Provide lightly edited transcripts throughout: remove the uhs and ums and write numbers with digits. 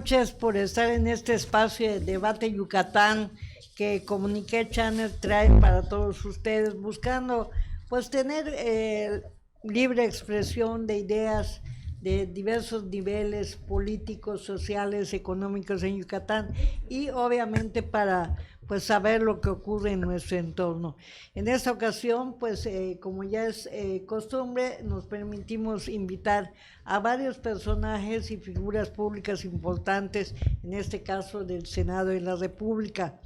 noches por estar en este espacio de Debate Yucatán que Comuniqué Channel trae para todos ustedes, buscando pues tener libre expresión de ideas de diversos niveles políticos, sociales, económicos en Yucatán y obviamente para pues saber lo que ocurre en nuestro entorno. En esta ocasión, pues como ya es costumbre, nos permitimos invitar a varios personajes y figuras públicas importantes, en este caso del Senado de la República.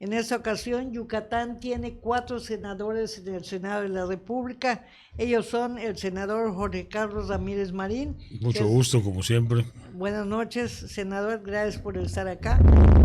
En esta ocasión, Yucatán tiene 4 senadores en el Senado de la República. Ellos son el senador Jorge Carlos Ramírez Marín. Mucho gusto, como siempre. Buenas noches, senador, gracias por estar acá.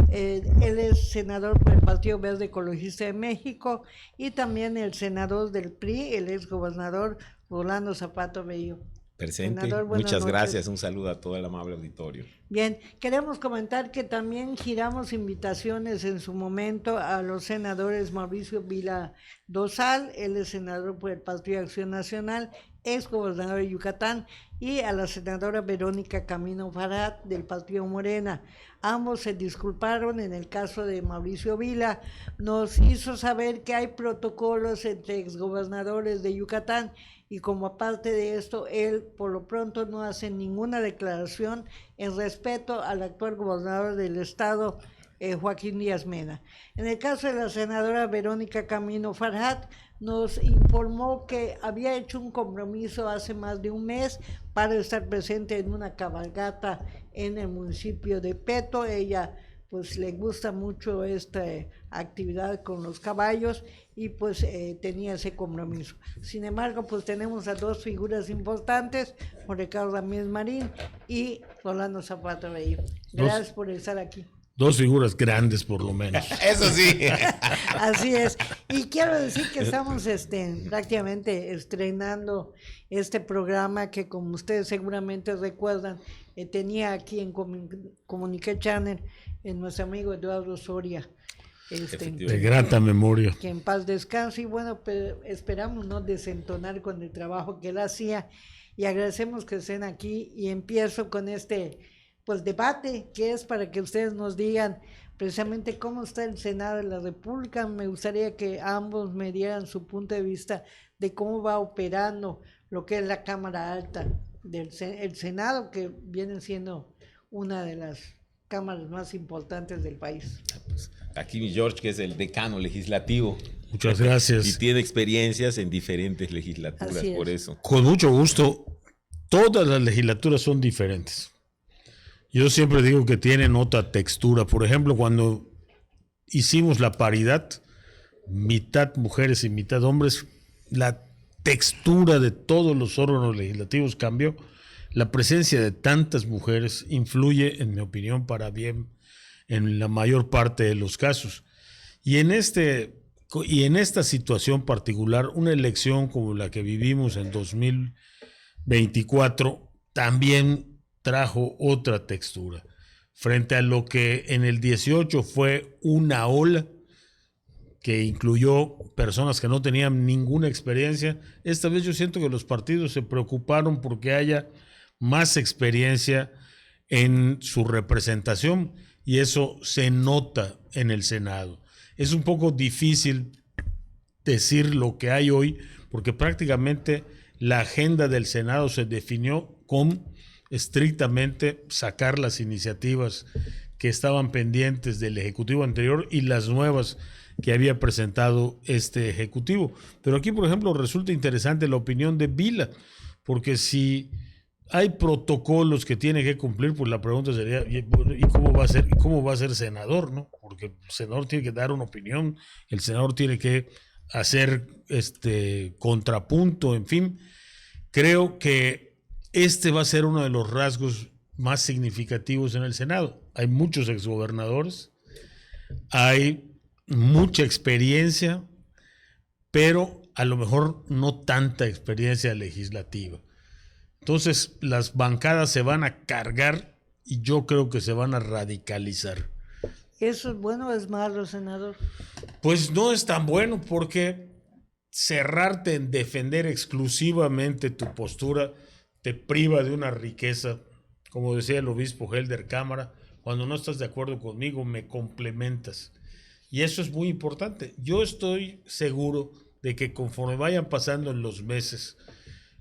Él es senador por el Partido Verde Ecologista de México y también el senador del PRI, el exgobernador Rolando Zapato Bello. Presente, Senador, muchas gracias, un saludo a todo el amable auditorio. Bien, queremos comentar que también giramos invitaciones en su momento a los senadores Mauricio Vila Dosal, él es senador por el Partido de Acción Nacional, ex gobernador de Yucatán, y a la senadora Verónica Camino Farhat del Partido Morena. Ambos se disculparon. En el caso de Mauricio Vila, nos hizo saber que hay protocolos entre exgobernadores de Yucatán y como aparte de esto, él por lo pronto no hace ninguna declaración en respeto al actual gobernador del estado, Joaquín Díaz Mena. En el caso de la senadora Verónica Camino Farhat, nos informó que había hecho un compromiso hace más de un mes para estar presente en una cabalgata en el municipio de Peto. Ella pues le gusta mucho esta actividad con los caballos y pues tenía ese compromiso. Sin embargo, pues tenemos a 2 figuras importantes, Jorge Carlos Ramírez Marín y Rolando Zapato Bello. Gracias por estar aquí. 2 figuras grandes, por lo menos. Eso sí. Así es. Y quiero decir que estamos prácticamente estrenando este programa que, como ustedes seguramente recuerdan, tenía aquí en Comuniqué Channel nuestro amigo Eduardo Soria. De grata memoria. Que en paz descanse y bueno, pero esperamos no desentonar con el trabajo que él hacía y agradecemos que estén aquí y empiezo con pues debate, que es para que ustedes nos digan precisamente cómo está el Senado de la República. Me gustaría que ambos me dieran su punto de vista de cómo va operando lo que es la Cámara Alta del Senado, que viene siendo una de las cámaras más importantes del país. Pues aquí mi George, que es el decano legislativo. Muchas gracias. Y tiene experiencias en diferentes legislaturas, por eso. Con mucho gusto. Todas las legislaturas son diferentes. Yo siempre digo que tienen otra textura. Por ejemplo, cuando hicimos la paridad, mitad mujeres y mitad hombres, la textura de todos los órganos legislativos cambió. La presencia de tantas mujeres influye, en mi opinión, para bien en la mayor parte de los casos. Y en esta situación particular, una elección como la que vivimos en 2024 también trajo otra textura. Frente a lo que en el 18 fue una ola que incluyó personas que no tenían ninguna experiencia, esta vez yo siento que los partidos se preocuparon porque haya más experiencia en su representación y eso se nota en el Senado. Es un poco difícil decir lo que hay hoy porque prácticamente la agenda del Senado se definió con estrictamente sacar las iniciativas que estaban pendientes del Ejecutivo anterior y las nuevas que había presentado este Ejecutivo. Pero aquí, por ejemplo, resulta interesante la opinión de Vila, porque si hay protocolos que tiene que cumplir, pues la pregunta sería, ¿y cómo va a ser? ¿Cómo va a ser senador, no? Porque el senador tiene que dar una opinión, el senador tiene que hacer contrapunto, en fin. Creo que este va a ser uno de los rasgos más significativos en el Senado. Hay muchos exgobernadores, hay mucha experiencia, pero a lo mejor no tanta experiencia legislativa. Entonces, las bancadas se van a cargar y yo creo que se van a radicalizar. ¿Eso es bueno o es malo, senador? Pues no es tan bueno porque cerrarte en defender exclusivamente tu postura te priva de una riqueza, como decía el obispo Helder Cámara, cuando no estás de acuerdo conmigo, me complementas. Y eso es muy importante. Yo estoy seguro de que conforme vayan pasando los meses,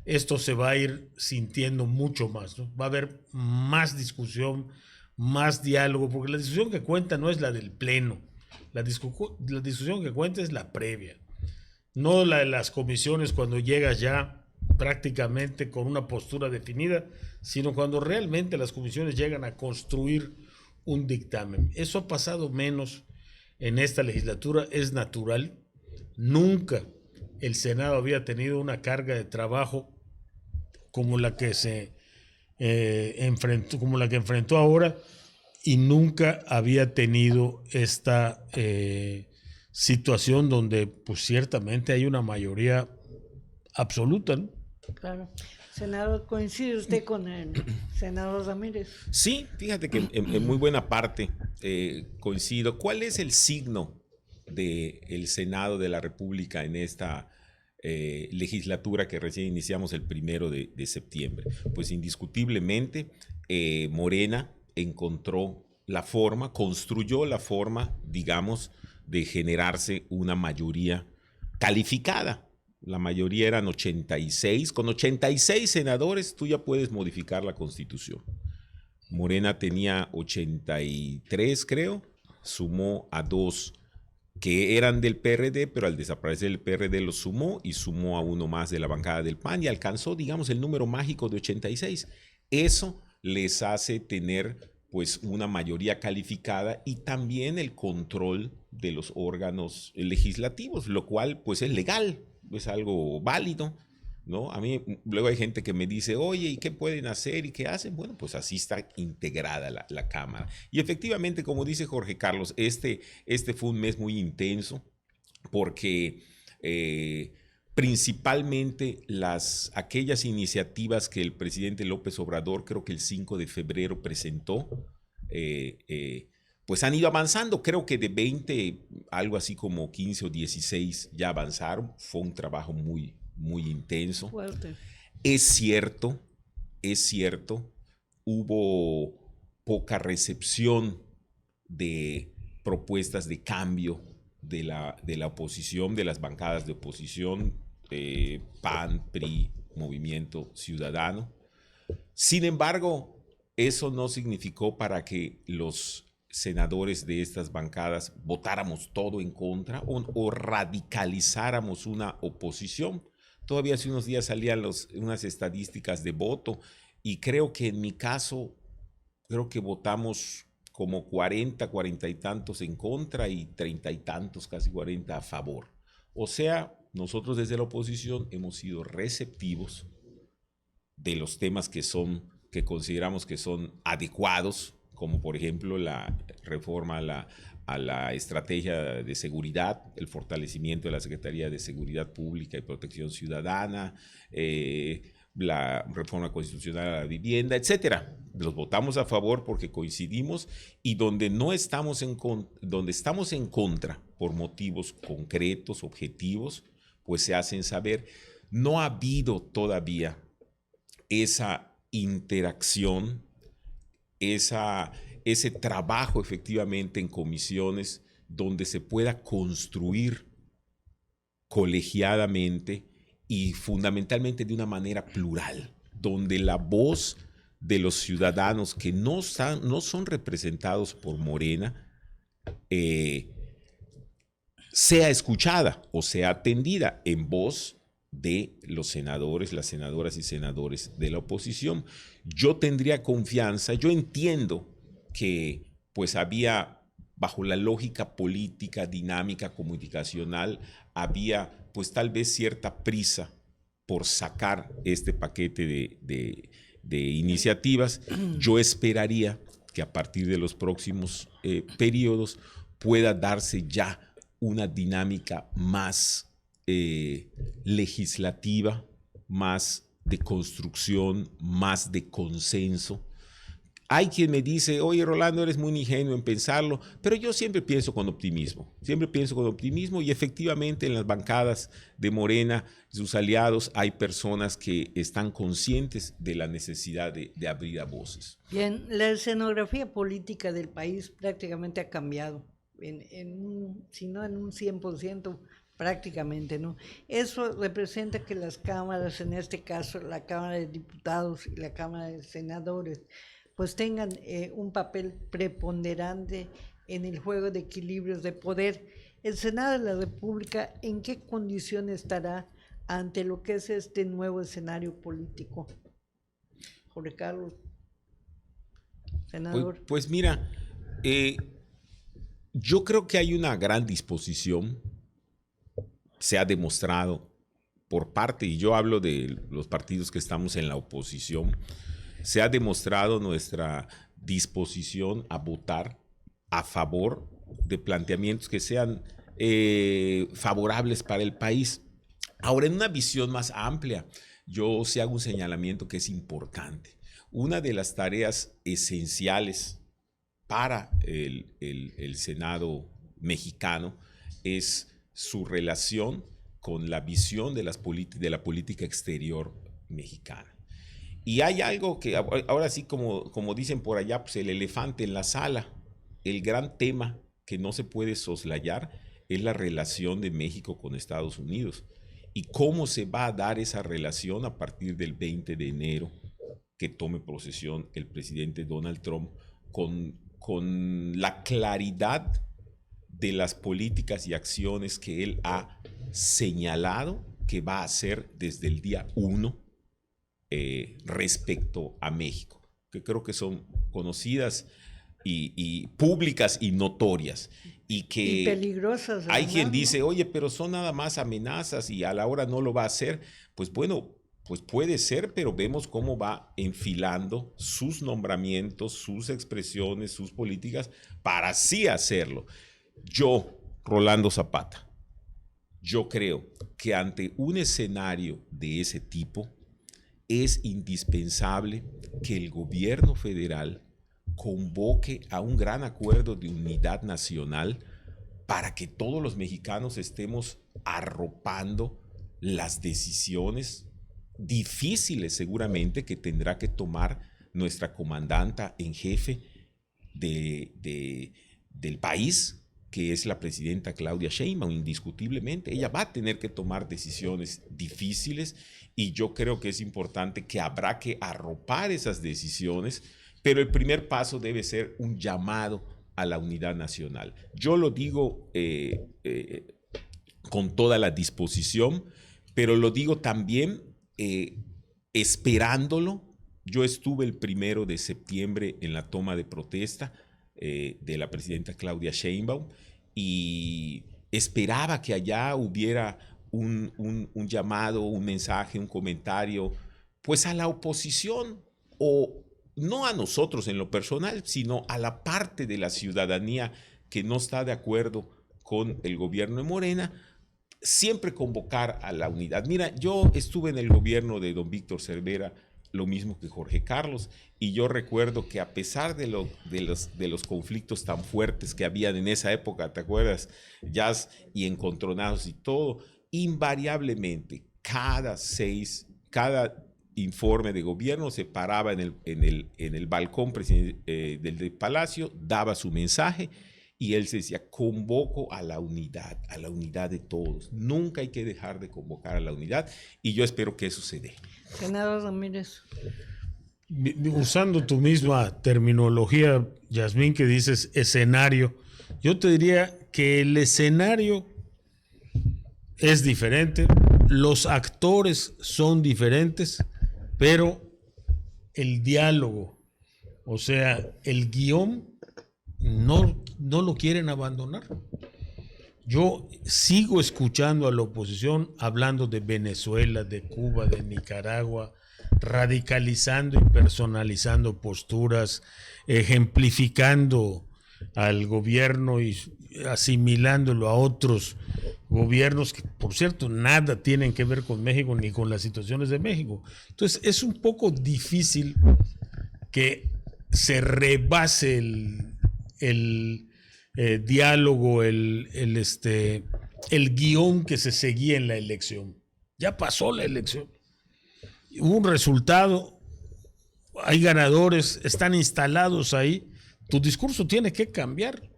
esto se va a ir sintiendo mucho más, ¿no? Va a haber más discusión, más diálogo, porque la discusión que cuenta no es la del pleno, la discusión que cuenta es la previa, no la de las comisiones cuando llegas ya prácticamente con una postura definida, sino cuando realmente las comisiones llegan a construir un dictamen. Eso ha pasado menos en esta legislatura, es natural. Nunca el Senado había tenido una carga de trabajo como la que enfrentó ahora, y nunca había tenido esta situación donde pues ciertamente hay una mayoría absoluta, ¿no? Claro. Senador, ¿coincide usted con el senador Ramírez? Sí, fíjate que en muy buena parte coincido. ¿Cuál es el signo del Senado de la República en esta legislatura que recién iniciamos el 1 de septiembre? Pues indiscutiblemente Morena encontró la forma, construyó la forma, digamos, de generarse una mayoría calificada. La mayoría eran 86. Con 86 senadores tú ya puedes modificar la Constitución. Morena tenía 83, creo, sumó a 2 que eran del PRD, pero al desaparecer el PRD lo sumó y sumó a uno más de la bancada del PAN y alcanzó, digamos, el número mágico de 86. Eso les hace tener pues una mayoría calificada y también el control de los órganos legislativos, lo cual pues es legal, es algo válido, ¿no? A mí luego hay gente que me dice, oye, ¿y qué pueden hacer y qué hacen? Bueno, pues así está integrada la Cámara. Y efectivamente, como dice Jorge Carlos, este fue un mes muy intenso porque principalmente aquellas iniciativas que el presidente López Obrador, creo que el 5 de febrero presentó, pues han ido avanzando. Creo que de 20, algo así como 15 o 16 ya avanzaron. Fue un trabajo muy, muy intenso. Fuerte. Es cierto, hubo poca recepción de propuestas de cambio de la oposición, de las bancadas de oposición, PAN, PRI, Movimiento Ciudadano. Sin embargo, eso no significó para que los senadores de estas bancadas votáramos todo en contra o radicalizáramos una oposición. Todavía hace unos días salían unas estadísticas de voto y creo que en mi caso, creo que votamos como 40 y tantos en contra y 30 y tantos, casi 40 a favor. O sea, nosotros desde la oposición hemos sido receptivos de los temas que consideramos que son adecuados, como por ejemplo la reforma a la estrategia de seguridad, el fortalecimiento de la Secretaría de Seguridad Pública y Protección Ciudadana, la reforma constitucional a la vivienda, etcétera. Los votamos a favor porque coincidimos, y donde estamos en contra por motivos concretos, objetivos, pues se hacen saber. No ha habido todavía esa interacción, ese trabajo efectivamente en comisiones donde se pueda construir colegiadamente y fundamentalmente de una manera plural, donde la voz de los ciudadanos que no son representados por Morena sea escuchada o sea atendida en voz de los senadores, las senadoras y senadores de la oposición. Yo tendría confianza, yo entiendo que pues había, bajo la lógica política, dinámica, comunicacional, había pues tal vez cierta prisa por sacar este paquete de iniciativas. Yo esperaría que a partir de los próximos periodos pueda darse ya una dinámica más legislativa, más de construcción, más de consenso. Hay quien me dice, oye Rolando, eres muy ingenuo en pensarlo, pero yo siempre pienso con optimismo, y efectivamente en las bancadas de Morena, sus aliados, hay personas que están conscientes de la necesidad de abrir a voces. Bien, la escenografía política del país prácticamente ha cambiado, si no en un 100%, prácticamente, ¿no? Eso representa que las cámaras, en este caso la Cámara de Diputados y la Cámara de Senadores, pues tengan un papel preponderante en el juego de equilibrios de poder. El Senado de la República, ¿en qué condiciones estará ante lo que es este nuevo escenario político? Jorge Carlos, senador. Pues mira, yo creo que hay una gran disposición, se ha demostrado por parte, y yo hablo de los partidos que estamos en la oposición, se ha demostrado nuestra disposición a votar a favor de planteamientos que sean favorables para el país. Ahora, en una visión más amplia, yo sí hago un señalamiento que es importante. Una de las tareas esenciales para el Senado mexicano es su relación con la visión de la política exterior mexicana. Y hay algo que ahora sí, como dicen por allá, pues el elefante en la sala, el gran tema que no se puede soslayar es la relación de México con Estados Unidos y cómo se va a dar esa relación a partir del 20 de enero que tome posesión el presidente Donald Trump con la claridad de las políticas y acciones que él ha señalado que va a hacer desde el día 1 respecto a México, que creo que son conocidas y públicas y notorias. Y peligrosas. Hay quien dice, oye, pero son nada más amenazas y a la hora no lo va a hacer. Pues bueno, pues puede ser, pero vemos cómo va enfilando sus nombramientos, sus expresiones, sus políticas para así hacerlo. Yo, Rolando Zapata, yo creo que ante un escenario de ese tipo es indispensable que el gobierno federal convoque a un gran acuerdo de unidad nacional para que todos los mexicanos estemos arropando las decisiones difíciles seguramente que tendrá que tomar nuestra comandanta en jefe del país, que es la presidenta Claudia Sheinbaum. Indiscutiblemente ella va a tener que tomar decisiones difíciles y yo creo que es importante que habrá que arropar esas decisiones, pero el primer paso debe ser un llamado a la unidad nacional. Yo lo digo con toda la disposición, pero lo digo también esperándolo. Yo estuve el 1 de septiembre en la toma de protesta de la presidenta Claudia Sheinbaum y esperaba que allá hubiera un llamado, un mensaje, un comentario, pues a la oposición, o no a nosotros en lo personal, sino a la parte de la ciudadanía que no está de acuerdo con el gobierno de Morena, siempre convocar a la unidad. Mira, yo estuve en el gobierno de don Víctor Cervera, lo mismo que Jorge Carlos, y yo recuerdo que a pesar de los conflictos tan fuertes que habían en esa época, ¿te acuerdas? Jazz y encontronados y todo, invariablemente cada informe de gobierno se paraba en el balcón del Palacio, daba su mensaje y él se decía, convoco a la unidad de todos. Nunca hay que dejar de convocar a la unidad y yo espero que eso se dé. Senador Ramírez. Usando tu misma terminología, Yasmín, que dices escenario, yo te diría que el escenario es diferente, los actores son diferentes, pero el diálogo, o sea, el guión, no lo quieren abandonar. Yo sigo escuchando a la oposición hablando de Venezuela, de Cuba, de Nicaragua, radicalizando y personalizando posturas, ejemplificando al gobierno y asimilándolo a otros gobiernos que, por cierto, nada tienen que ver con México ni con las situaciones de México. Entonces, es un poco difícil que se rebase el diálogo, el guión que se seguía en la elección. Ya pasó la elección. Hubo un resultado, hay ganadores, están instalados ahí. Tu discurso tiene que cambiar.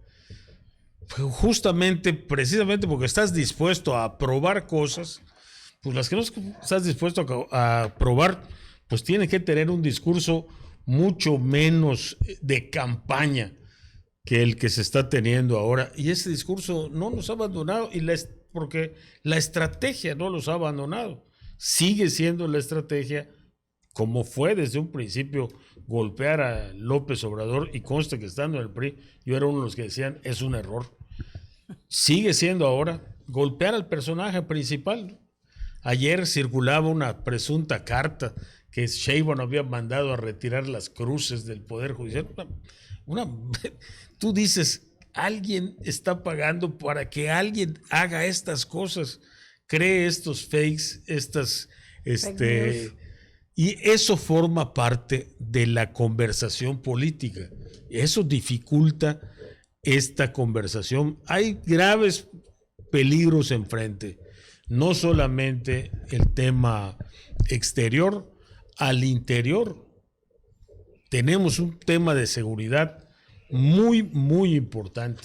Justamente, precisamente porque estás dispuesto a aprobar cosas, pues las que no estás dispuesto a aprobar, pues tiene que tener un discurso mucho menos de campaña que el que se está teniendo ahora. Y ese discurso no nos ha abandonado, porque la estrategia no los ha abandonado. Sigue siendo la estrategia, como fue desde un principio, golpear a López Obrador, y consta que estando en el PRI, yo era uno de los que decían, es un error. Sigue siendo ahora golpear al personaje principal, ¿no? Ayer circulaba una presunta carta que Sheinbaum había mandado a retirar las cruces del Poder Judicial. Tú dices, alguien está pagando para que alguien haga estas cosas, cree estos fakes, y eso forma parte de la conversación política. Eso dificulta esta conversación. Hay graves peligros enfrente, no solamente el tema exterior, al interior. Tenemos un tema de seguridad muy, muy importante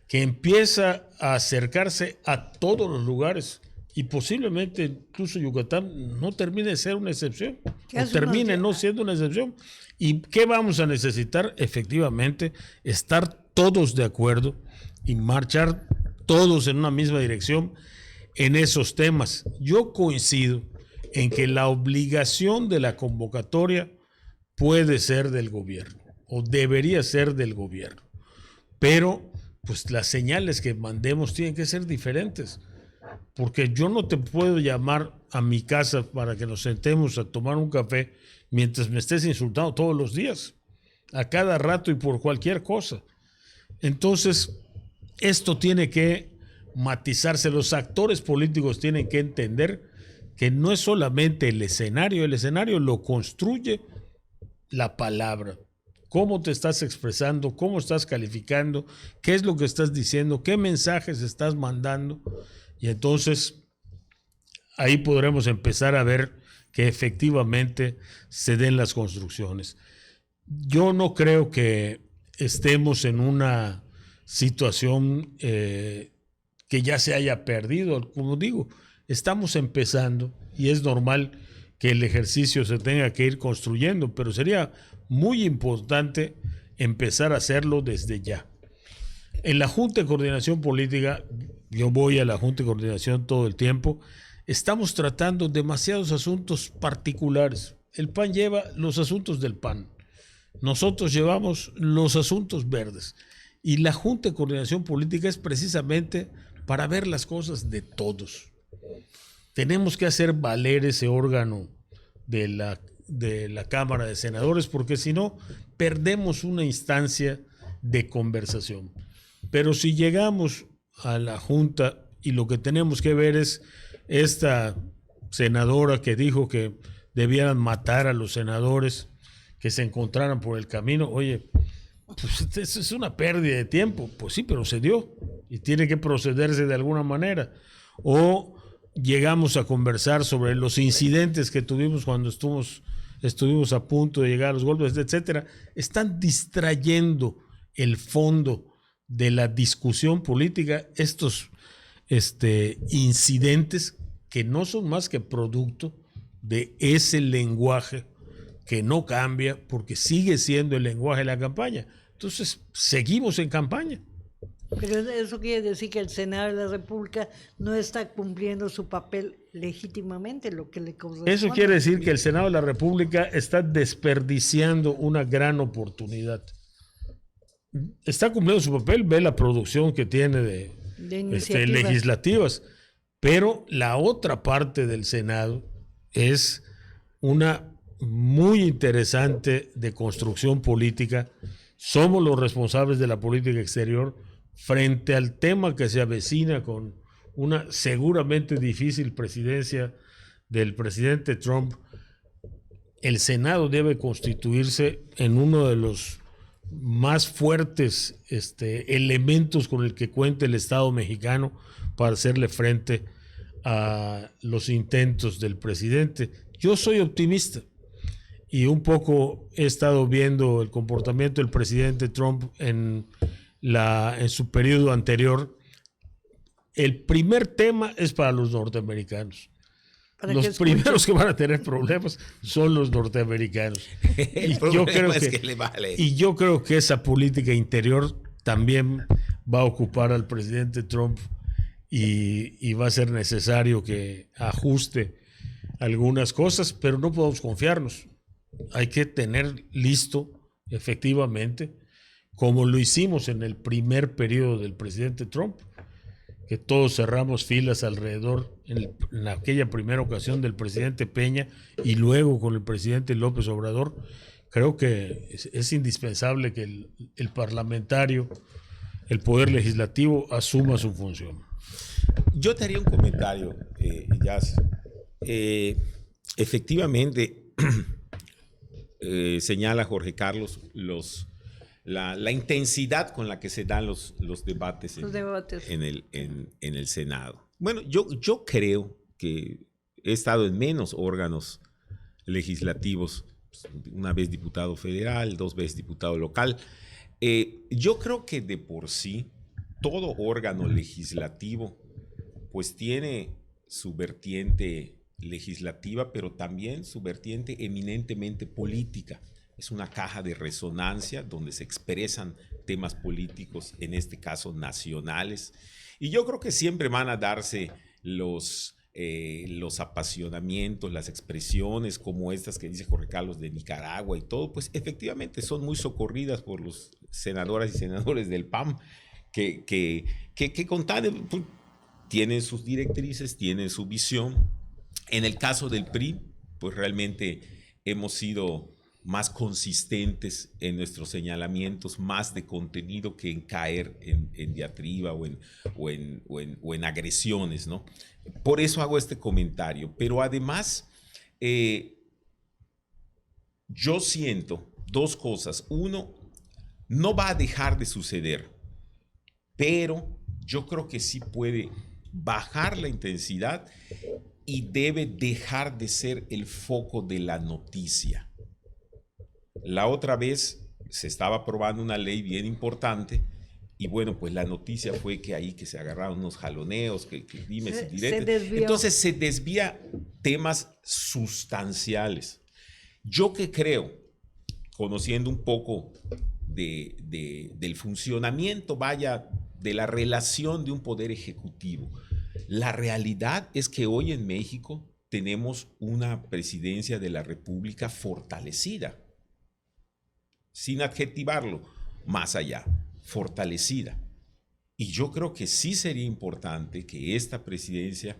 que empieza a acercarse a todos los lugares y posiblemente incluso Yucatán no termine de ser una excepción o termine no siendo una excepción. ¿Y qué vamos a necesitar? Efectivamente, estar todos de acuerdo y marchar todos en una misma dirección en esos temas. Yo coincido en que la obligación de la convocatoria puede ser del gobierno o debería ser del gobierno, pero pues las señales que mandemos tienen que ser diferentes, porque yo no te puedo llamar a mi casa para que nos sentemos a tomar un café mientras me estés insultando todos los días, a cada rato y por cualquier cosa. Entonces, esto tiene que matizarse. Los actores políticos tienen que entender que no es solamente el escenario lo construye la palabra. Cómo te estás expresando, cómo estás calificando, qué es lo que estás diciendo, qué mensajes estás mandando. Y entonces ahí podremos empezar a ver que efectivamente se den las construcciones. Yo no creo que estemos en una situación que ya se haya perdido. Como digo, estamos empezando y es normal que el ejercicio se tenga que ir construyendo, pero sería muy importante empezar a hacerlo desde ya. En la Junta de Coordinación Política, yo voy a la Junta de Coordinación todo el tiempo, estamos tratando demasiados asuntos particulares. El PAN lleva los asuntos del PAN, nosotros llevamos los asuntos verdes, y la Junta de Coordinación Política es precisamente para ver las cosas de todos. Tenemos que hacer valer ese órgano de la Cámara de Senadores, porque si no, perdemos una instancia de conversación. Pero si llegamos a la Junta y lo que tenemos que ver es esta senadora que dijo que debieran matar a los senadores que se encontraran por el camino, oye, pues eso es una pérdida de tiempo. Pues sí, pero se dio y tiene que procederse de alguna manera. O llegamos a conversar sobre los incidentes que tuvimos cuando estuvimos a punto de llegar a los golpes, etcétera. Están distrayendo el fondo de la discusión política, estos incidentes que no son más que producto de ese lenguaje que no cambia porque sigue siendo el lenguaje de la campaña. Entonces, seguimos en campaña. Pero eso quiere decir que el Senado de la República no está cumpliendo su papel legítimamente, lo que le corresponde. Eso quiere decir que el Senado de la República está desperdiciando una gran oportunidad. Está cumpliendo su papel, ve la producción que tiene de legislativas, pero la otra parte del Senado es una muy interesante de construcción política. Somos los responsables de la política exterior frente al tema que se avecina con una seguramente difícil presidencia del presidente Trump. el Senado debe constituirse en uno de los más fuertes elementos con el que cuenta el Estado mexicano para hacerle frente a los intentos del presidente. Yo soy optimista y un poco he estado viendo el comportamiento del presidente Trump en su periodo anterior. El primer tema es para los norteamericanos. Los primeros que van a tener problemas son los norteamericanos. Y yo creo que esa política interior también va a ocupar al presidente Trump y va a ser necesario que ajuste algunas cosas, pero no podemos confiarnos. Hay que tener listo, efectivamente, como lo hicimos en el primer periodo del presidente Trump, que todos cerramos filas alrededor en aquella primera ocasión del presidente Peña y luego con el presidente López Obrador. Creo que es indispensable que el parlamentario, el poder legislativo, asuma su función. Yo te haría un comentario, Jazz. Efectivamente, señala Jorge Carlos la intensidad con la que se dan los debates en el Senado. Bueno, yo creo que he estado en menos órganos legislativos, una vez diputado federal, 2 veces diputado local. Yo creo que de por sí todo órgano legislativo pues tiene su vertiente legislativa, pero también su vertiente eminentemente política. Es una caja de resonancia donde se expresan temas políticos, en este caso nacionales. Y yo creo que siempre van a darse los apasionamientos, las expresiones como estas que dice Jorge Carlos de Nicaragua y todo, pues efectivamente son muy socorridas por los senadoras y senadores del PAN que tienen sus directrices, tienen su visión. En el caso del PRI, pues realmente hemos sido más consistentes en nuestros señalamientos, más de contenido que en caer en diatriba o en agresiones, ¿no? Por eso hago este comentario. Pero además, yo siento 2 cosas. Uno, no va a dejar de suceder, pero yo creo que sí puede bajar la intensidad y debe dejar de ser el foco de la noticia. La otra vez se estaba aprobando una ley bien importante y bueno, pues la noticia fue que se agarraron unos jaloneos, que dimes y diretes. Entonces se desvía temas sustanciales. Yo que creo, conociendo un poco del funcionamiento, de la relación de un poder ejecutivo, la realidad es que hoy en México tenemos una presidencia de la República fortalecida. Sin adjetivarlo, más allá, fortalecida. Y yo creo que sí sería importante que esta presidencia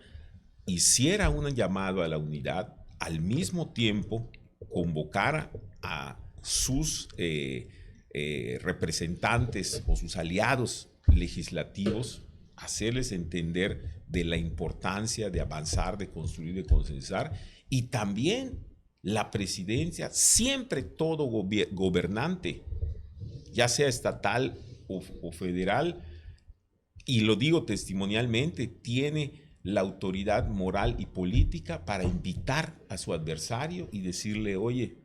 hiciera un llamado a la unidad, al mismo tiempo convocara a sus representantes o sus aliados legislativos, hacerles entender de la importancia de avanzar, de construir, de consensar, y también la presidencia, siempre todo gobernante, ya sea estatal o federal, y lo digo testimonialmente, tiene la autoridad moral y política para invitar a su adversario y decirle, oye,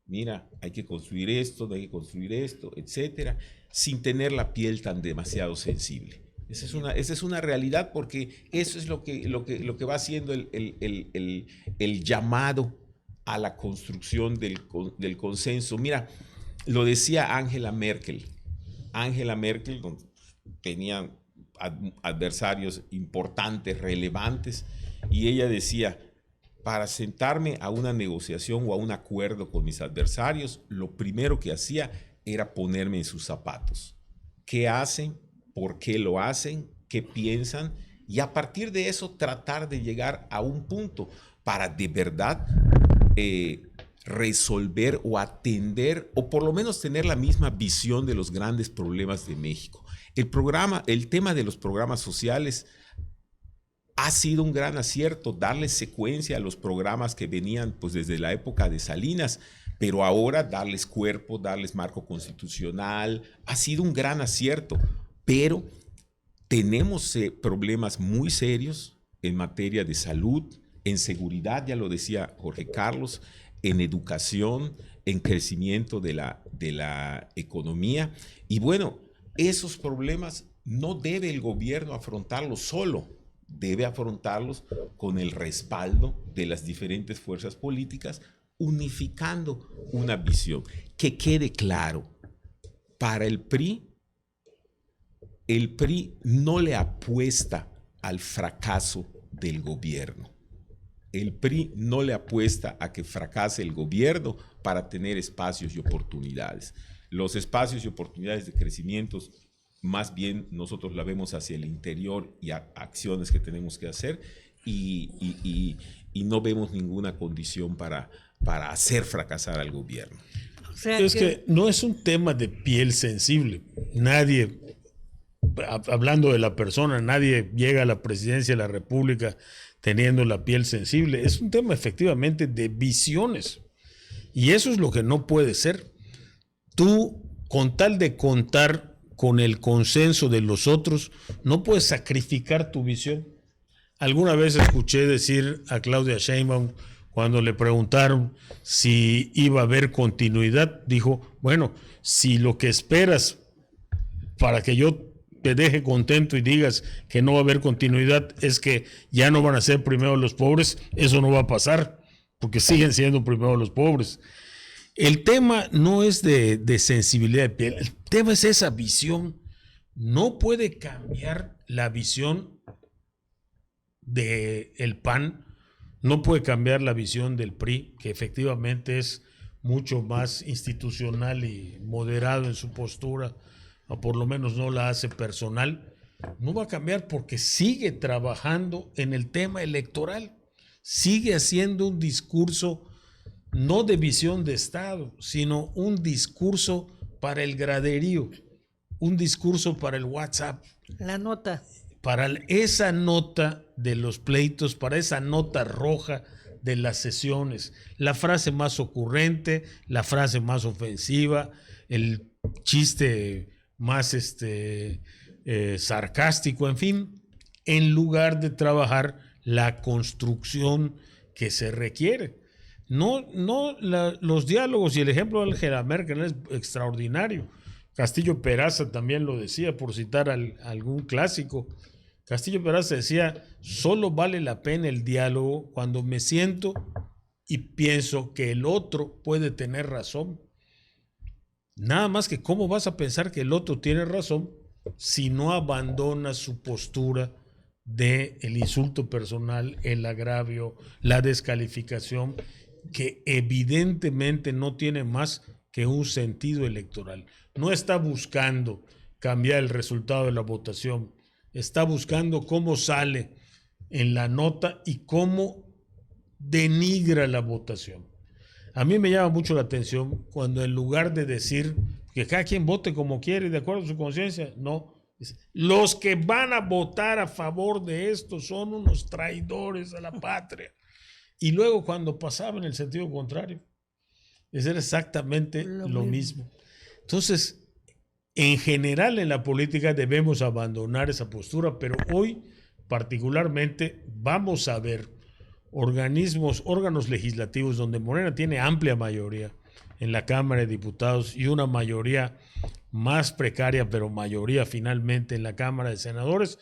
mira, hay que construir esto, etcétera, sin tener la piel tan demasiado sensible. Esa es una realidad, porque eso es lo que va haciendo el llamado a la construcción del consenso. Mira, lo decía Angela Merkel. Angela Merkel tenía adversarios importantes, relevantes, y ella decía, para sentarme a una negociación o a un acuerdo con mis adversarios, lo primero que hacía era ponerme en sus zapatos. ¿Qué hacen? ¿Por qué lo hacen? ¿Qué piensan? Y a partir de eso tratar de llegar a un punto para de verdad resolver o atender, o por lo menos tener la misma visión de los grandes problemas de México. El tema de los programas sociales ha sido un gran acierto darle secuencia a los programas que venían pues desde la época de Salinas, pero ahora darles cuerpo, darles marco constitucional, ha sido un gran acierto, pero tenemos problemas muy serios en materia de salud, en seguridad, ya lo decía Jorge Carlos, en educación, en crecimiento de la economía. Y bueno, esos problemas no debe el gobierno afrontarlos solo, debe afrontarlos con el respaldo de las diferentes fuerzas políticas, unificando una visión. Que quede claro, para el PRI no le apuesta al fracaso del gobierno. El PRI no le apuesta a que fracase el gobierno para tener espacios y oportunidades. Los espacios y oportunidades de crecimiento, más bien nosotros la vemos hacia el interior y acciones que tenemos que hacer y no vemos ninguna condición para hacer fracasar al gobierno. O sea es que no es un tema de piel sensible. Nadie, hablando de la persona, nadie llega a la presidencia de la República teniendo la piel sensible. Es un tema efectivamente de visiones. Y eso es lo que no puede ser. Tú, con tal de contar con el consenso de los otros, no puedes sacrificar tu visión. Alguna vez escuché decir a Claudia Sheinbaum, cuando le preguntaron si iba a haber continuidad, dijo, bueno, si lo que esperas para que yo te deje contento y digas que no va a haber continuidad es que ya no van a ser primero los pobres, eso no va a pasar, porque siguen siendo primero los pobres. El tema no es de sensibilidad de piel, el tema es esa visión. No puede cambiar la visión del PAN, no puede cambiar la visión del PRI, que efectivamente es mucho más institucional y moderado en su postura, o por lo menos no la hace personal. No va a cambiar porque sigue trabajando en el tema electoral, sigue haciendo un discurso no de visión de Estado, sino un discurso para el graderío, un discurso para el WhatsApp. La nota. Para esa nota de los pleitos, para esa nota roja de las sesiones, la frase más ocurrente, la frase más ofensiva, el chiste más sarcástico, en fin, en lugar de trabajar la construcción que se requiere. Los diálogos y el ejemplo de Angela Merkel es extraordinario. Castillo Peraza también lo decía, por citar algún clásico. Castillo Peraza decía, solo vale la pena el diálogo cuando me siento y pienso que el otro puede tener razón. Nada más que cómo vas a pensar que el otro tiene razón si no abandonas su postura de el insulto personal, el agravio, la descalificación, que evidentemente no tiene más que un sentido electoral. No está buscando cambiar el resultado de la votación, está buscando cómo sale en la nota y cómo denigra la votación. A mí me llama mucho la atención cuando en lugar de decir que cada quien vote como quiere de acuerdo a su conciencia, no. Los que van a votar a favor de esto son unos traidores a la patria. Y luego cuando pasaba en el sentido contrario, es exactamente lo mismo. Entonces, en general en la política debemos abandonar esa postura, pero hoy particularmente vamos a ver órganos legislativos donde Morena tiene amplia mayoría en la Cámara de Diputados y una mayoría más precaria, pero mayoría finalmente en la Cámara de Senadores,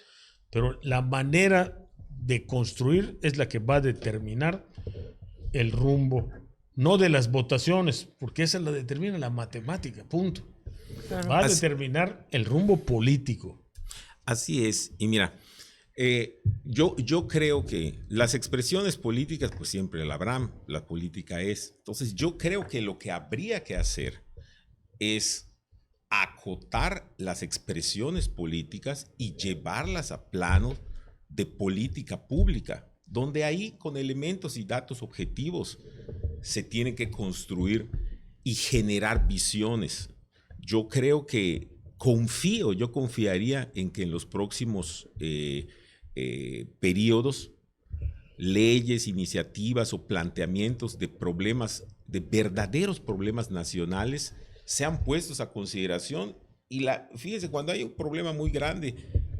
pero la manera de construir es la que va a determinar el rumbo, no de las votaciones, porque esa la determina la matemática, punto. Va a determinar el rumbo político. Así es, y mira, yo creo que las expresiones políticas pues siempre la habrán, la política es. Entonces yo creo que lo que habría que hacer es acotar las expresiones políticas y llevarlas a planos de política pública, donde ahí con elementos y datos objetivos se tienen que construir y generar visiones. Yo creo que yo confiaría en que en los próximos periodos, leyes, iniciativas o planteamientos de problemas, de verdaderos problemas nacionales, sean puestos a consideración. Y fíjense, cuando hay un problema muy grande,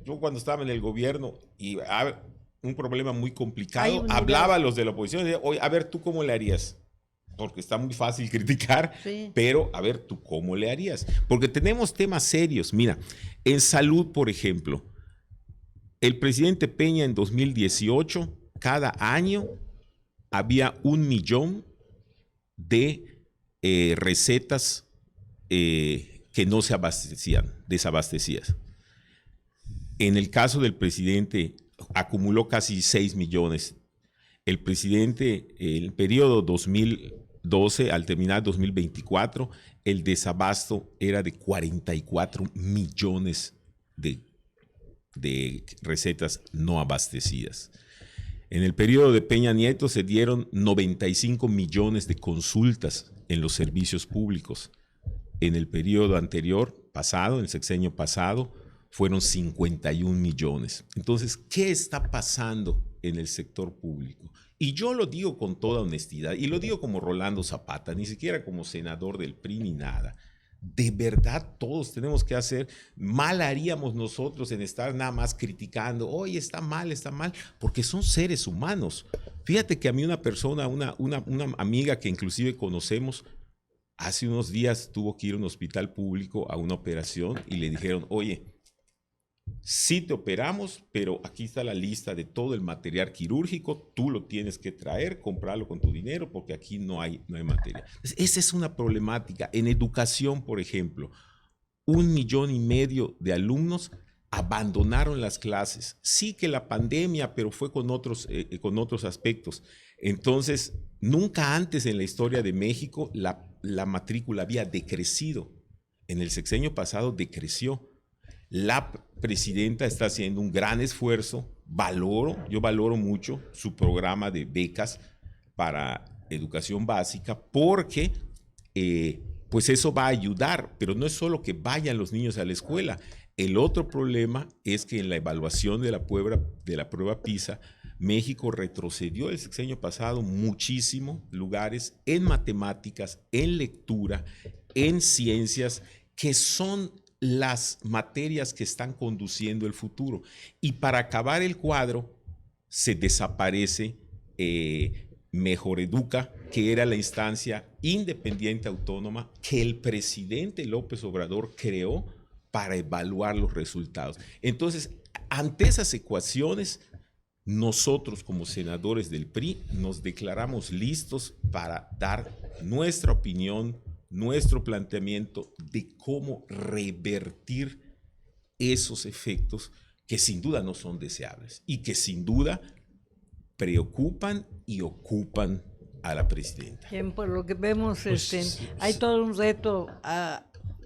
yo cuando estaba en el gobierno y un problema muy complicado, hablaba a los de la oposición y decía, oye, a ver, ¿tú cómo le harías? Porque está muy fácil criticar, sí, pero a ver, ¿tú cómo le harías? Porque tenemos temas serios. Mira, en salud, por ejemplo, el presidente Peña en 2018, cada año había 1 millón de recetas que no se abastecían, desabastecidas. En el caso del presidente, acumuló casi 6 millones. El presidente, en el periodo 2012, al terminar 2024, el desabasto era de 44 millones de recetas no abastecidas. En el periodo de Peña Nieto se dieron 95 millones de consultas en los servicios públicos. En el periodo anterior, pasado, en el sexenio pasado, fueron 51 millones. Entonces, ¿qué está pasando en el sector público? Y yo lo digo con toda honestidad, y lo digo como Rolando Zapata, ni siquiera como senador del PRI ni nada. De verdad, todos tenemos que hacer, mal haríamos nosotros en estar nada más criticando, oye, está mal, porque son seres humanos. Fíjate que a mí una persona, una amiga que inclusive conocemos, hace unos días tuvo que ir a un hospital público a una operación y le dijeron, oye, sí te operamos, pero aquí está la lista de todo el material quirúrgico, tú lo tienes que traer, comprarlo con tu dinero, porque aquí no hay material. Entonces, esa es una problemática. En educación, por ejemplo, 1,5 millones de alumnos abandonaron las clases. Sí que la pandemia, pero fue con otros aspectos. Entonces, nunca antes en la historia de México la matrícula había decrecido. En el sexenio pasado decreció. La presidenta está haciendo un gran esfuerzo. Yo valoro mucho su programa de becas para educación básica porque pues eso va a ayudar, pero no es solo que vayan los niños a la escuela. El otro problema es que en la evaluación de la prueba PISA, México retrocedió el sexenio pasado muchísimo lugares en matemáticas, en lectura, en ciencias, que son las materias que están conduciendo el futuro. Y para acabar el cuadro, se desaparece Mejor Educa, que era la instancia independiente autónoma que el presidente López Obrador creó para evaluar los resultados. Entonces, ante esas ecuaciones, nosotros como senadores del PRI nos declaramos listos para dar nuestra opinión, nuestro planteamiento de cómo revertir esos efectos que sin duda no son deseables y que sin duda preocupan y ocupan a la presidenta. Bien, por lo que vemos, hay todo un reto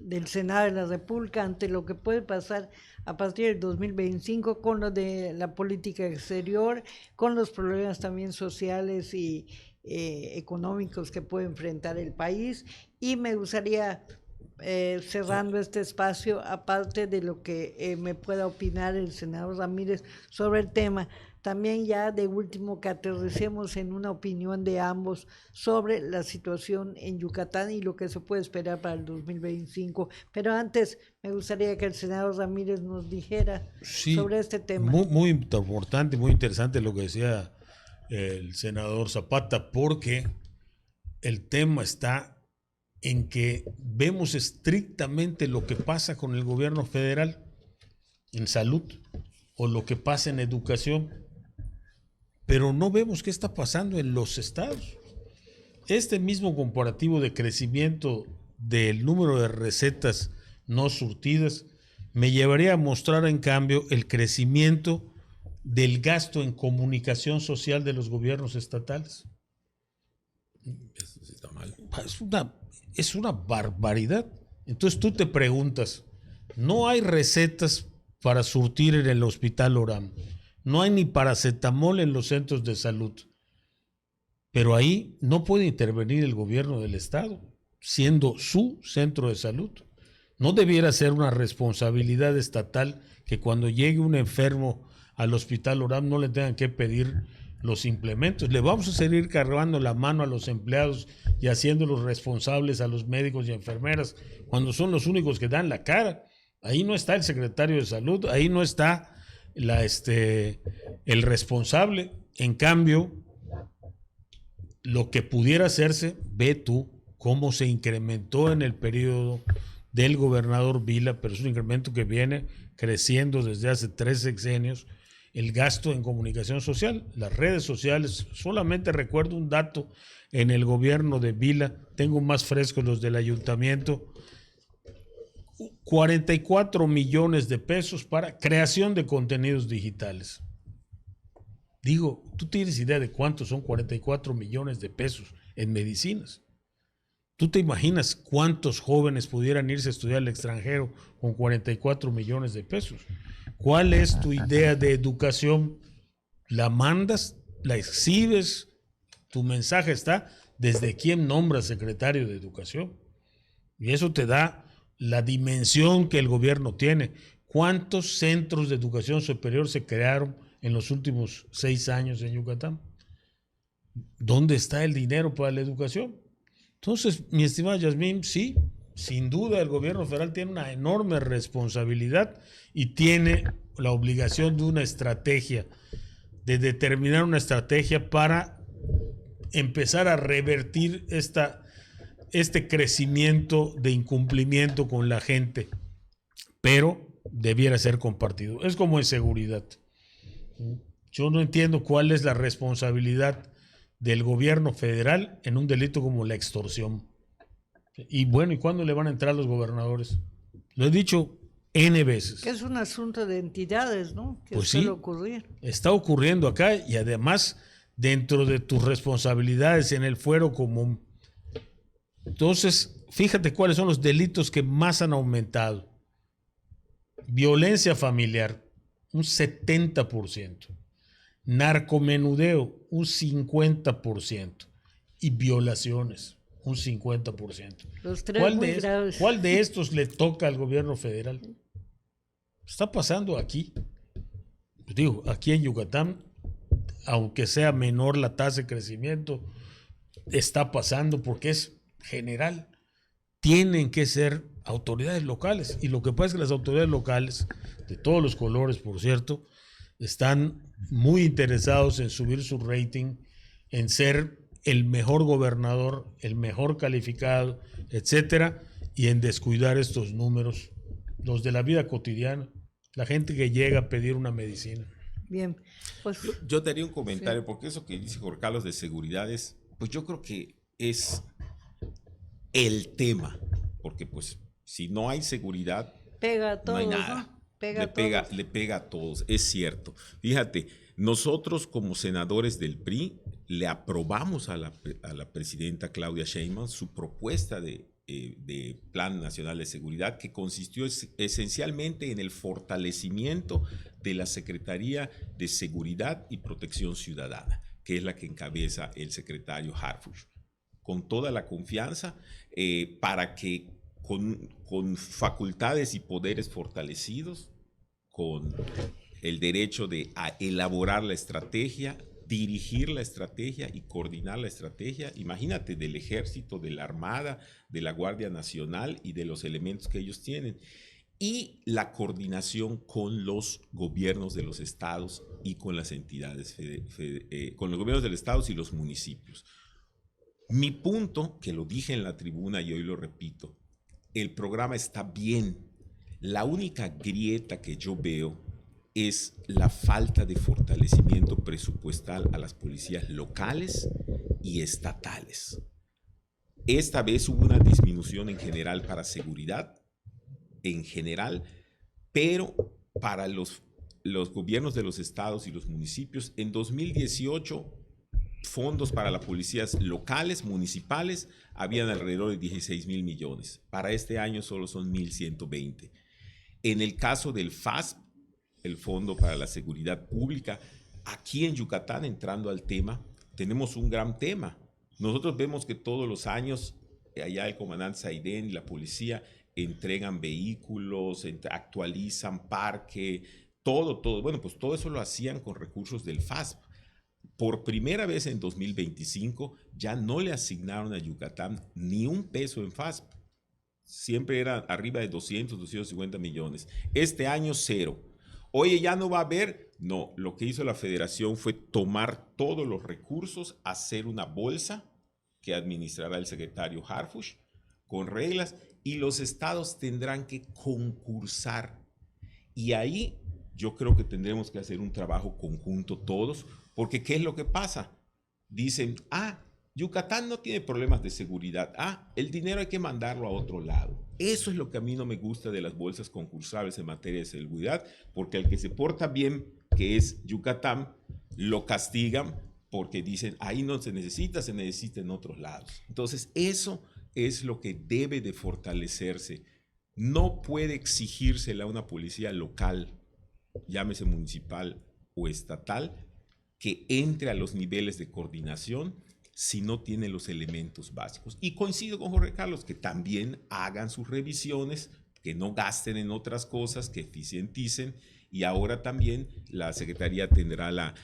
del Senado de la República ante lo que puede pasar a partir del 2025 con lo de la política exterior, con los problemas también sociales y económicos que puede enfrentar el país. Y me gustaría, cerrando este espacio, aparte de lo que me pueda opinar el senador Ramírez sobre el tema, también ya de último que aterricemos en una opinión de ambos sobre la situación en Yucatán y lo que se puede esperar para el 2025. Pero antes me gustaría que el senador Ramírez nos dijera sobre este tema. Muy importante, muy interesante lo que decía el senador Zapata, porque el tema está en que vemos estrictamente lo que pasa con el gobierno federal en salud o lo que pasa en educación, pero no vemos qué está pasando en los estados. Este mismo comparativo de crecimiento del número de recetas no surtidas me llevaría a mostrar en cambio el crecimiento del gasto en comunicación social de los gobiernos estatales. Eso sí está mal. Es una barbaridad. Entonces tú te preguntas, no hay recetas para surtir en el hospital Oram, no hay ni paracetamol en los centros de salud, pero ahí no puede intervenir el gobierno del estado, siendo su centro de salud. ¿No debiera ser una responsabilidad estatal que cuando llegue un enfermo al Hospital Oram no le tengan que pedir los implementos. Le vamos a seguir cargando la mano a los empleados y haciéndolos responsables a los médicos y enfermeras cuando son los únicos que dan la cara. Ahí no está el secretario de salud, ahí no está el responsable. En cambio, lo que pudiera hacerse, ve tú cómo se incrementó en el periodo del gobernador Vila, pero es un incremento que viene creciendo desde hace 3 sexenios, el gasto en comunicación social, las redes sociales. Solamente recuerdo un dato en el gobierno de Vila, tengo más frescos los del ayuntamiento, 44 millones de pesos para creación de contenidos digitales. Digo, ¿tú tienes idea de cuántos son 44 millones de pesos en medicinas? ¿Tú te imaginas cuántos jóvenes pudieran irse a estudiar al extranjero con 44 millones de pesos? ¿Cuál es tu idea de educación? ¿La mandas? ¿La exhibes? Tu mensaje está desde quién nombra secretario de educación. Y eso te da la dimensión que el gobierno tiene. ¿Cuántos centros de educación superior se crearon en los últimos 6 años en Yucatán? ¿Dónde está el dinero para la educación? Entonces, mi estimada Yasmín, sí, sin duda el gobierno federal tiene una enorme responsabilidad y tiene la obligación de una estrategia, de determinar una estrategia para empezar a revertir este crecimiento de incumplimiento con la gente, pero debiera ser compartido. Es como en seguridad. Yo no entiendo cuál es la responsabilidad del gobierno federal en un delito como la extorsión. Y bueno, ¿y cuándo le van a entrar los gobernadores? Lo he dicho N veces. Que es un asunto de entidades, ¿no? Que Pues suele sí, ocurrir. está ocurriendo acá y además dentro de tus responsabilidades en el fuero común. Entonces, fíjate cuáles son los delitos que más han aumentado. Violencia familiar, un 70%. Narcomenudeo, un 50%. Y violaciones, un 50%. Los tres muy graves. ¿Cuál de estos le toca al gobierno federal? Está pasando aquí. Digo, aquí en Yucatán, aunque sea menor la tasa de crecimiento, está pasando porque es general. Tienen que ser autoridades locales. Y lo que pasa es que las autoridades locales, de todos los colores, por cierto, están muy interesados en subir su rating, en ser el mejor gobernador, el mejor calificado, etcétera, y en descuidar estos números, los de la vida cotidiana, la gente que llega a pedir una medicina. Bien, pues yo te haría un comentario, sí, porque eso que dice Jorge Carlos de seguridad es, pues yo creo que es el tema, porque pues si no hay seguridad, pega a todos, no hay nada. ¿no? Le pega a todos, es cierto. Fíjate, nosotros como senadores del PRI le aprobamos a la presidenta Claudia Sheinbaum su propuesta de Plan Nacional de Seguridad, que consistió esencialmente en el fortalecimiento de la Secretaría de Seguridad y Protección Ciudadana, que es la que encabeza el secretario Harfuch, con toda la confianza para que con facultades y poderes fortalecidos, con el derecho de elaborar la estrategia, dirigir la estrategia y coordinar la estrategia. Imagínate, del ejército, de la armada, de la Guardia Nacional y de los elementos que ellos tienen. Y la coordinación con los gobiernos de los estados y con las entidades, con los gobiernos de los estados y los municipios. Mi punto, que lo dije en la tribuna y hoy lo repito, el programa está bien. La única grieta que yo veo es la falta de fortalecimiento presupuestal a las policías locales y estatales. Esta vez hubo una disminución en general para seguridad, en general, pero para los gobiernos de los estados y los municipios, en 2018, fondos para las policías locales, municipales, habían alrededor de 16,000 millones. Para este año solo son 1,120. En el caso del FASP, el Fondo para la Seguridad Pública, aquí en Yucatán, entrando al tema, tenemos un gran tema. Nosotros vemos que todos los años, allá el comandante Saidén y la policía entregan vehículos, actualizan parque, todo. Bueno, pues todo eso lo hacían con recursos del FASP. Por primera vez en 2025 ya no le asignaron a Yucatán ni un peso en FASP. Siempre era arriba de 250 millones. Este año 0. Oye, ¿ya no va a haber? No, lo que hizo la federación fue tomar todos los recursos, hacer una bolsa que administrará el secretario Harfuch con reglas, y los estados tendrán que concursar. Y ahí yo creo que tendremos que hacer un trabajo conjunto todos, porque ¿qué es lo que pasa? Dicen, Yucatán no tiene problemas de seguridad. El dinero hay que mandarlo a otro lado. Eso es lo que a mí no me gusta de las bolsas concursables en materia de seguridad, porque al que se porta bien, que es Yucatán, lo castigan porque dicen, ahí no se necesita en otros lados. Entonces, eso es lo que debe de fortalecerse. No puede exigírsela a una policía local, llámese municipal o estatal, que entre a los niveles de coordinación si no tiene los elementos básicos. Y coincido con Jorge Carlos, que también hagan sus revisiones, que no gasten en otras cosas, que eficienticen, y ahora también la Secretaría tendrá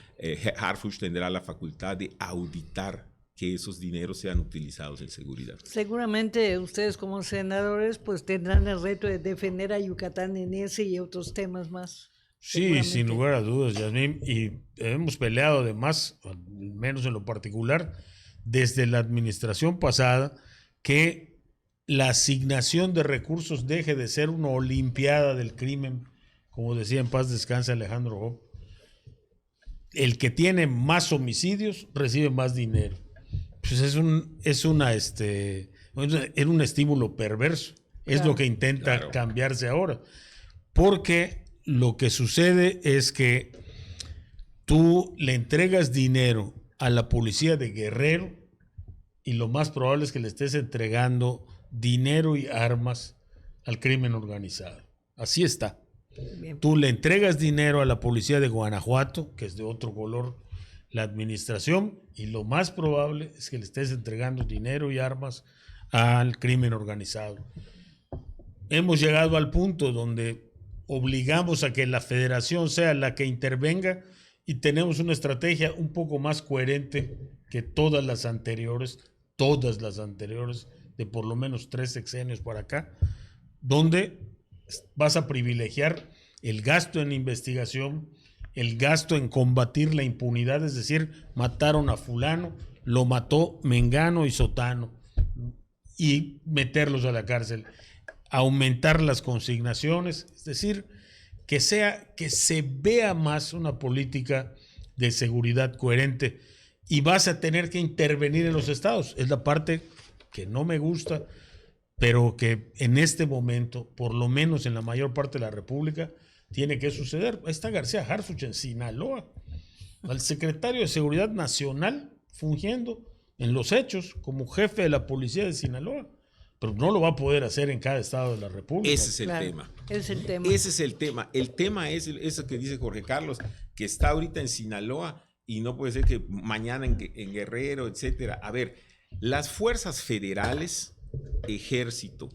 Harfuch tendrá la facultad de auditar que esos dineros sean utilizados en seguridad. Seguramente ustedes como senadores pues tendrán el reto de defender a Yucatán en ese y otros temas más. Sí, sin lugar a dudas, Yasmín, y hemos peleado además, al menos en lo particular, desde la administración pasada, que la asignación de recursos deje de ser una olimpiada del crimen, como decía en paz descanse Alejandro Job. El que tiene más homicidios recibe más dinero. Pues era un estímulo perverso. Es Claro, lo que intenta claro. cambiarse ahora. Porque lo que sucede es que tú le entregas dinero a la policía de Guerrero y lo más probable es que le estés entregando dinero y armas al crimen organizado. Así está. bien. Tú le entregas dinero a la policía de Guanajuato, que es de otro color la administración, y lo más probable es que le estés entregando dinero y armas al crimen organizado. Hemos llegado al punto donde obligamos a que la federación sea la que intervenga y tenemos una estrategia un poco más coherente que todas las anteriores, de por lo menos 3 sexenios para acá, donde vas a privilegiar el gasto en investigación, el gasto en combatir la impunidad, es decir, mataron a fulano, lo mató mengano y sotano, y meterlos a la cárcel, aumentar las consignaciones, es decir, que se vea más una política de seguridad coherente, y vas a tener que intervenir en los estados. Es la parte que no me gusta, pero que en este momento, por lo menos en la mayor parte de la República, tiene que suceder. Ahí está García Harfuch en Sinaloa, al secretario de Seguridad Nacional fungiendo en los hechos como jefe de la policía de Sinaloa, pero no lo va a poder hacer en cada estado de la República. Ese es el Claro, tema. es el tema. Ese es el tema. El tema es eso que dice Jorge Carlos, que está ahorita en Sinaloa y no puede ser que mañana en Guerrero, etcétera. A ver, las fuerzas federales, Ejército,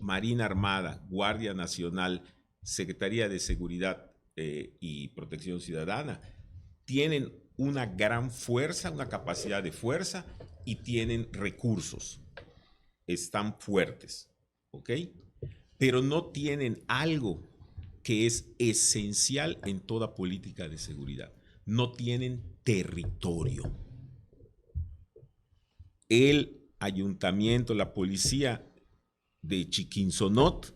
Marina Armada, Guardia Nacional, Secretaría de Seguridad y Protección Ciudadana, tienen una gran fuerza, una capacidad de fuerza y tienen recursos. Están fuertes, ¿ok? Pero no tienen algo que es esencial en toda política de seguridad. No tienen territorio. El ayuntamiento, la policía de Chiquinzonot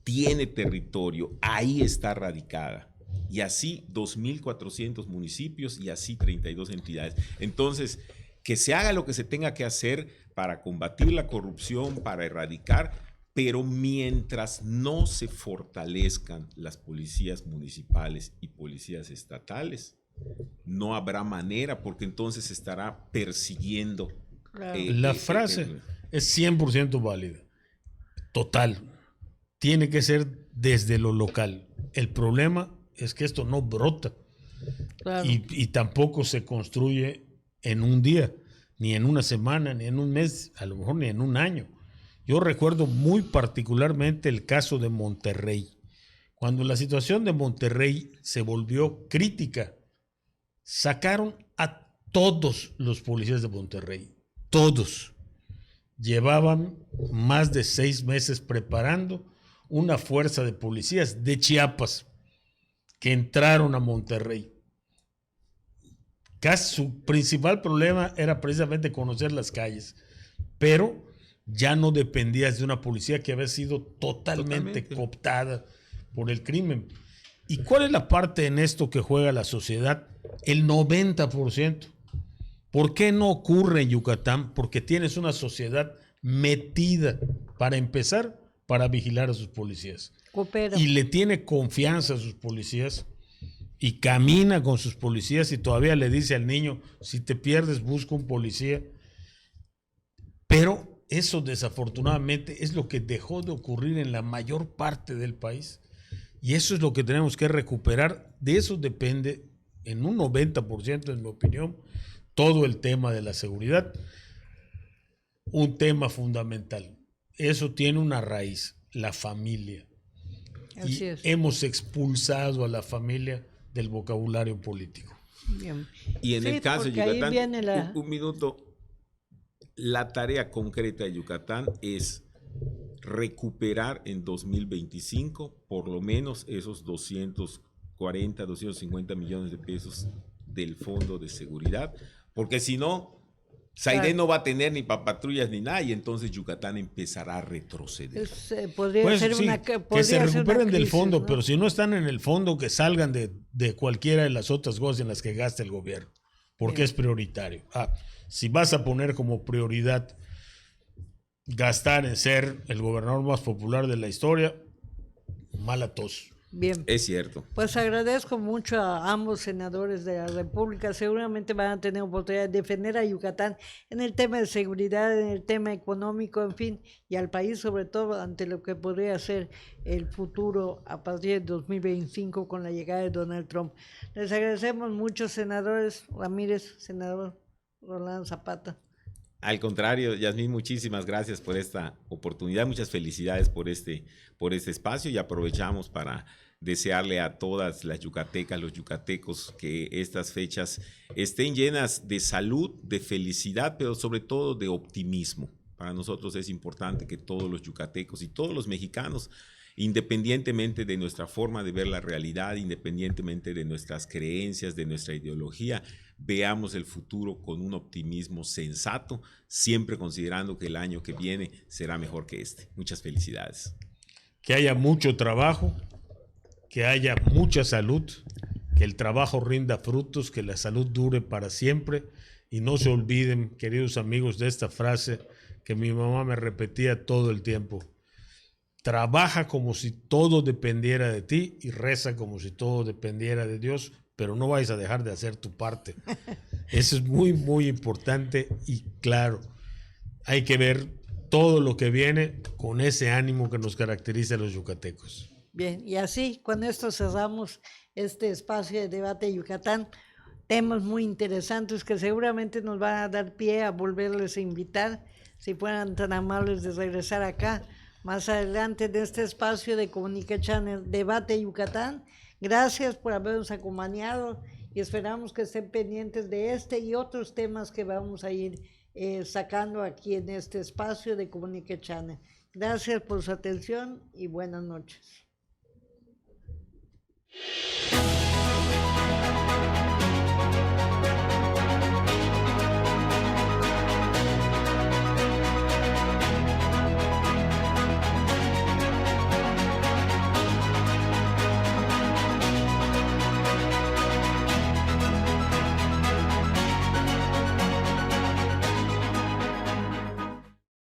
tiene territorio, ahí está radicada. Y así 2.400 municipios y así 32 entidades. Entonces, que se haga lo que se tenga que hacer para combatir la corrupción, para erradicar, pero mientras no se fortalezcan las policías municipales y policías estatales, no habrá manera, porque entonces se estará persiguiendo. Claro. La frase es 100% válida. Total. Tiene que ser desde lo local. El problema es que esto no brota. Claro. Y tampoco se construye en un día, ni en una semana, ni en un mes, a lo mejor ni en un año. Yo recuerdo muy particularmente el caso de Monterrey. Cuando la situación de Monterrey se volvió crítica, sacaron a todos los policías de Monterrey, todos. Llevaban más de 6 meses preparando una fuerza de policías de Chiapas que entraron a Monterrey. Casi su principal problema era precisamente conocer las calles, pero ya no dependías de una policía que había sido totalmente cooptada por el crimen. ¿Y cuál es la parte en esto que juega la sociedad? El 90%. ¿Por qué no ocurre en Yucatán? Porque tienes una sociedad metida, para empezar, para vigilar a sus policías. Coopera. Y le tiene confianza a sus policías y camina con sus policías y todavía le dice al niño, si te pierdes, busca un policía. Pero eso desafortunadamente es lo que dejó de ocurrir en la mayor parte del país. Y eso es lo que tenemos que recuperar. De eso depende, en un 90%, en mi opinión, todo el tema de la seguridad. Un tema fundamental. Eso tiene una raíz, la familia. Así Y es. hemos expulsado a la familia del vocabulario político. Bien. Y en Sí, el caso de porque ahí Yucatán, viene la... un minuto, la tarea concreta de Yucatán es recuperar en 2025 por lo menos esos 240, 250 millones de pesos del Fondo de Seguridad, porque si no, Zaire no va a tener ni para patrullas ni nada, y entonces Yucatán empezará a retroceder. podría Pues ser sí, una que se recuperen del fondo, ¿no? pero si no están en el fondo, que salgan de cualquiera de las otras cosas en las que gasta el gobierno, porque Bien. es prioritario. Si vas a poner como prioridad gastar en ser el gobernador más popular de la historia, mala tos. Bien. Es cierto. Pues agradezco mucho a ambos senadores de la República. Seguramente van a tener oportunidad de defender a Yucatán en el tema de seguridad, en el tema económico, en fin, y al país sobre todo ante lo que podría ser el futuro a partir de 2025 con la llegada de Donald Trump. Les agradecemos mucho, senadores Ramírez, senador Rolando Zapata. Al contrario, Yasmín, muchísimas gracias por esta oportunidad, muchas felicidades por este espacio, y aprovechamos para desearle a todas las yucatecas, los yucatecos, que estas fechas estén llenas de salud, de felicidad, pero sobre todo de optimismo. Para nosotros es importante que todos los yucatecos y todos los mexicanos, independientemente de nuestra forma de ver la realidad, independientemente de nuestras creencias, de nuestra ideología, veamos el futuro con un optimismo sensato, siempre considerando que el año que viene será mejor que este. Muchas felicidades. Que haya mucho trabajo, que haya mucha salud, que el trabajo rinda frutos, que la salud dure para siempre, y no se olviden, queridos amigos, de esta frase que mi mamá me repetía todo el tiempo: trabaja como si todo dependiera de ti y reza como si todo dependiera de Dios, pero no vais a dejar de hacer tu parte. Eso es muy, muy importante, y claro, hay que ver todo lo que viene con ese ánimo que nos caracteriza a los yucatecos. Bien, y así con esto cerramos este espacio de debate de Yucatán. Temas muy interesantes que seguramente nos van a dar pie a volverles a invitar, si fueran tan amables de regresar acá más adelante en este espacio de Comunica Channel Debate Yucatán. Gracias por habernos acompañado y esperamos que estén pendientes de este y otros temas que vamos a ir sacando aquí en este espacio de Comunica Channel. Gracias por su atención y buenas noches.